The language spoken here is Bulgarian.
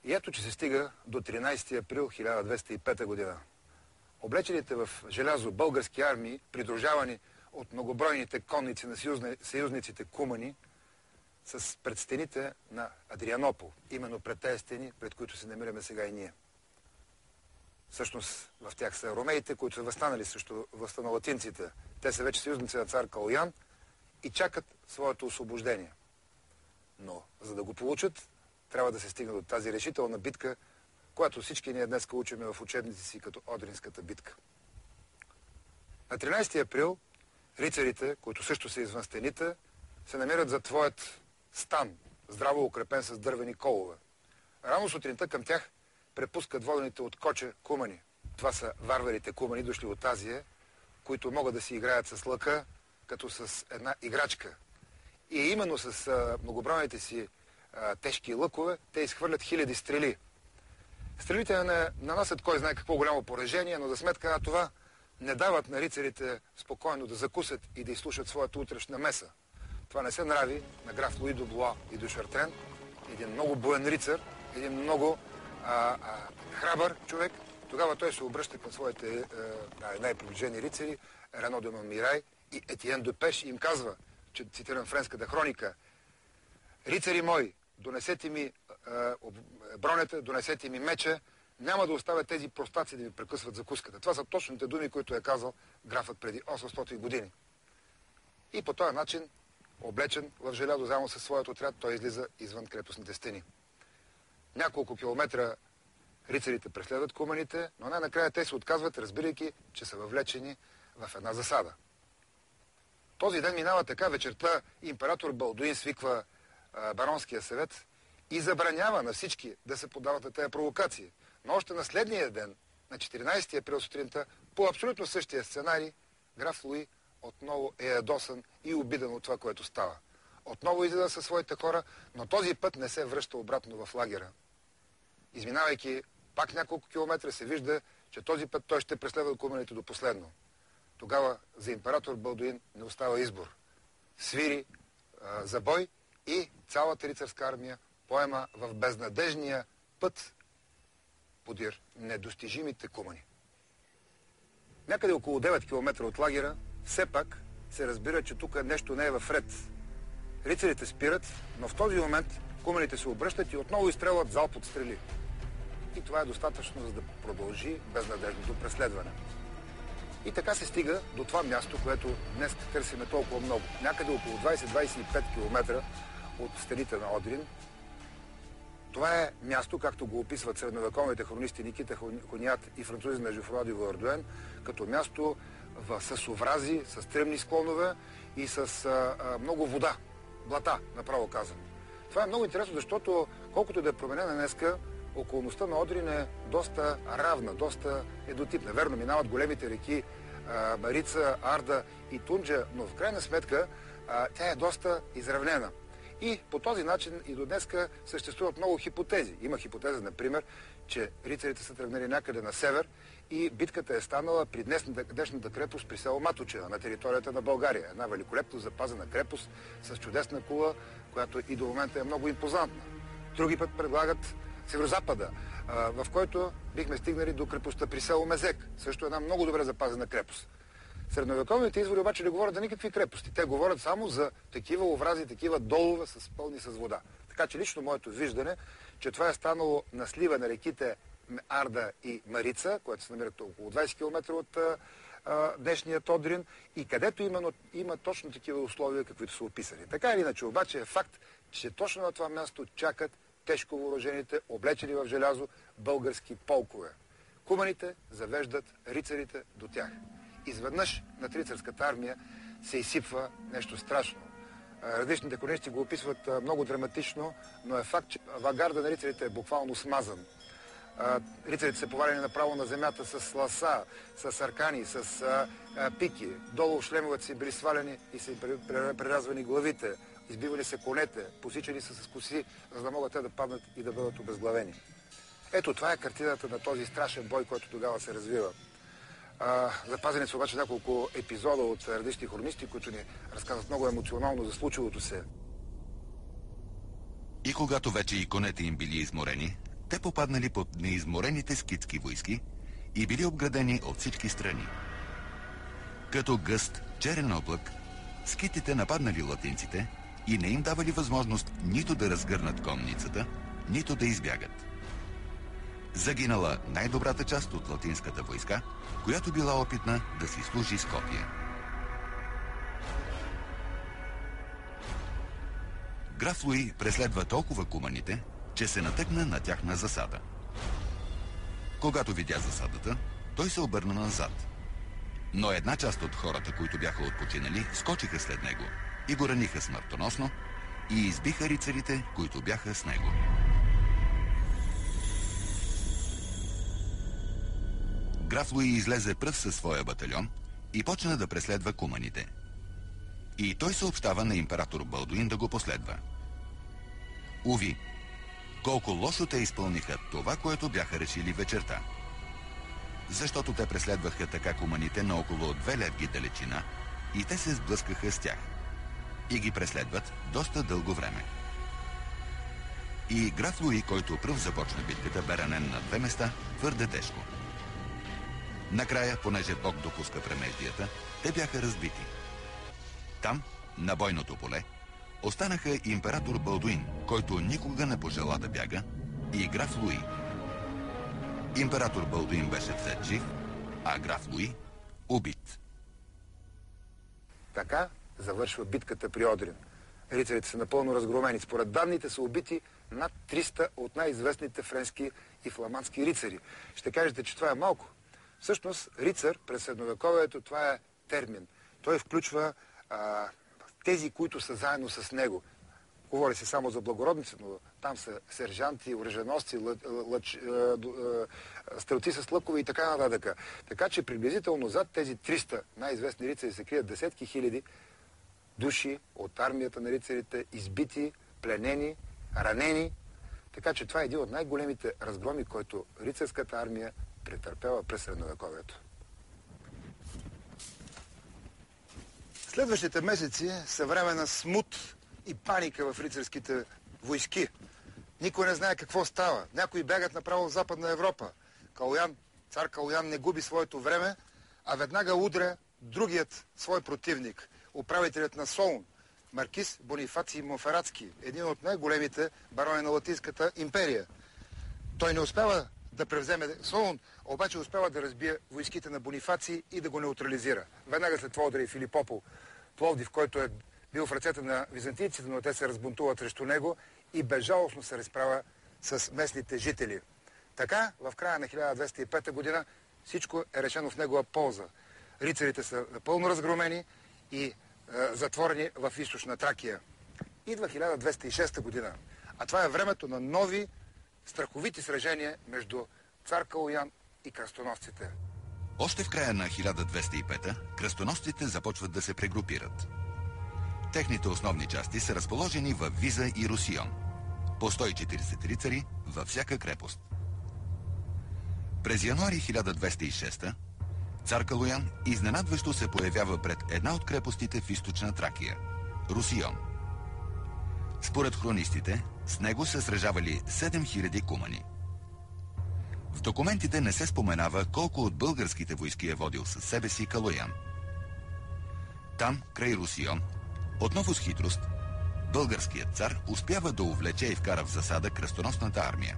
И ето, че се стига до 13 април 1205 година. Облечените в желязо български армии, придружавани от многобройните конници на съюзниците кумани, с пред стените на Адрианопол, именно пред тези стени, пред които се намираме сега и ние. Всъщност в тях са ромеите, които са възстанали срещу властта на латинците. Те са вече съюзници на цар Калоян и чакат своето освобождение. Но за да го получат, трябва да се стигне до тази решителна битка, която всички ние днес учиме в учебници си като Одринската битка. На 13 април рицарите, които също са извън стените, се намират за твоят стан, здраво укрепен с дървени колове. Рано сутринта към тях препускат водените от Коче кумани. Това са варварите кумани, дошли от Азия, които могат да си играят с лъка, като с една играчка. И именно с многобройните си тежки лъкове, те изхвърлят хиляди стрели. Стрелите не нанасят кой знае какво голямо поражение, но за сметка на това не дават на рицарите спокойно да закусят и да изслушат своята утрешна меса. Това не се нрави на граф Луи де Блуа и де Шартрен, един много буен рицар, един много храбър човек. Тогава той се обръща към своите най-приближени рицари, Рено де Монмирай и Етиен де Пеш, и им казва, че цитирам френската хроника: рицари мои, донесете ми бронята, донесете ми меча, няма да оставя тези простаци да ми прекъсват закуската. Това са точните думи, които е казал графът преди 800 години. И по този начин, облечен в желязо заедно със своят отряд, той излиза извън крепостните стени. Няколко километра рицарите преследват куманите, но най-накрая те се отказват, разбирайки, че са въвлечени в една засада. Този ден минава така, вечерта император Балдуин свиква баронския съвет и забранява на всички да се подават на тези провокации. Но още на следния ден, на 14 април сутринта, по абсолютно същия сценарий, граф Луи отново е ядосан и обиден от това, което става. Отново излиза със своите хора, но този път не се връща обратно в лагера. Изминавайки пак няколко километра, се вижда, че този път той ще преследва куманите до последно. Тогава за император Балдуин не остава избор. Свири за бой и цялата рицарска армия поема в безнадежния път подир недостижимите кумани. Някъде около 9 км от лагера все пак се разбира, че тук нещо не е в ред. Рицарите спират, но в този момент куманите се обръщат и отново изстрелват залп от стрели. И това е достатъчно, за да продължи безнадежното преследване. И така се стига до това място, което днес търсиме толкова много. Някъде около 20-25 км от стените на Одрин. Това е място, както го описват средновековните хронисти Никита Хониат и французи на Жофруа де Вуардуен, като място с оврази, с стръмни склонове и с много вода, блата, направо казано. Това е много интересно, защото колкото да е променена днеска, околността на Одрин е доста равна, доста еднотипна. Верно, минават големите реки Марица, Арда и Тунджа, но в крайна сметка тя е доста изравнена. И по този начин и до днеска съществуват много хипотези. Има хипотеза, например, че рицарите са тръгнали някъде на север и битката е станала при днешната крепост при село Маточина, на територията на България. Една великолепно запазена крепост с чудесна кула, която и до момента е много импозантна. Други път предлагат северозапада, в който бихме стигнали до крепостта при село Мезек. Също една много добре запазена крепост. Средновековните извори обаче не говорят за никакви крепости. Те говорят само за такива оврази, такива долове пълни с вода. Така че лично моето виждане, че това е станало на слива на реките Арда и Марица, което се намират около 20 км от днешния Одрин, и където именно има точно такива условия, каквито са описани. Така или иначе обаче е факт, че точно на това място чакат тежко въоръжените, облечени в желязо български полкове. Куманите завеждат рицарите до тях. Изведнъж над рицарската армия се изсипва нещо страшно. Различните хронисти го описват много драматично, но е факт, че авангарда на рицарите е буквално смазан. Рицарите са повалени направо на земята с ласа, с аркани, с пики. Долу шлемовете си били свалени и са им преразвани главите. Избивали се конете, посичали са с коси, за да могат те да паднат и да бъдат обезглавени. Ето, това е картината на този страшен бой, който тогава се развива. Запазени са обаче няколко епизода от различни хронисти, които ни разказват много емоционално за случилото се. И когато вече и конете им били изморени, те попаднали под неизморените скитски войски и били обградени от всички страни. Като гъст, черен облак, скитите нападнали латинците и не им давали възможност нито да разгърнат конницата, нито да избягат. Загинала най-добрата част от латинската войска, която била опитна да си служи Скопие. Граф Луи преследва толкова куманите, че се натъкна на тяхна засада. Когато видя засадата, той се обърна назад. Но една част от хората, които бяха отпочинали, скочиха след него и го раниха смъртоносно и избиха рицарите, които бяха с него. Граф Луи излезе пръв със своя батальон и почна да преследва куманите. И той съобщава на император Балдуин да го последва. Уви, колко лошо те изпълниха това, което бяха решили вечерта. Защото те преследваха така куманите на около 2 левги далечина и те се сблъскаха с тях. И ги преследват доста дълго време. И граф Луи, който пръв започна битката, бе ранен на 2 места, твърде тежко. Накрая, понеже Бог допуска премеждията, те бяха разбити. Там, на бойното поле, останаха император Балдуин, който никога не пожела да бяга, и граф Луи. Император Балдуин беше взет жив, а граф Луи убит. Така завършва битката при Одрин. Рицарите са напълно разгромени. Според данните са убити над 300 от най-известните френски и фламандски рицари. Ще кажете, че това е малко. Всъщност, рицар през средновековието, това е термин. Той включва тези, които са заедно с него. Говори се само за благородници, но там са сержанти, оръженосци, стрелци с лъкове и така нататък. Така че приблизително зад тези 300 най-известни рицари се крият десетки хиляди души от армията на рицарите, избити, пленени, ранени. Така че това е един от най-големите разгроми, който рицарската армия претърпява през средновековието. Следващите месеци са време на смут и паника в рицарските войски. Никой не знае какво става. Някои бягат направо в Западна Европа. Цар Калоян не губи своето време, а веднага удря другият свой противник, управителят на Солун, маркиз Бонифаций Монфератски, един от най-големите барони на Латинската империя. Той не успява да превземе Солун, обаче успява да разбие войските на Бонифаций и да го неутрализира. Веднага след това удари и Филипопол, Пловдив, който е бил в ръцете на византийците, но те се разбунтуват срещу него и безжалостно се разправя с местните жители. Така, в края на 1205 година всичко е решено в негова полза. Рицарите са напълно разгромени и затворени в източна Тракия. Идва 1206 година, а това е времето на нови страховити сражения между цар Калоян и кръстоносците. Още в края на 1205 кръстоносците започват да се прегрупират. Техните основни части са разположени в Виза и Русион. По 140 рицари във всяка крепост. През януари 1206 цар Калоян изненадващо се появява пред една от крепостите в източна Тракия – Русион. Според хронистите, с него се сражавали 7000 кумани. В документите не се споменава колко от българските войски е водил със себе си Калоян. Там, край Русион, отново с хитрост, българският цар успява да увлече и вкара в засада кръстоносната армия.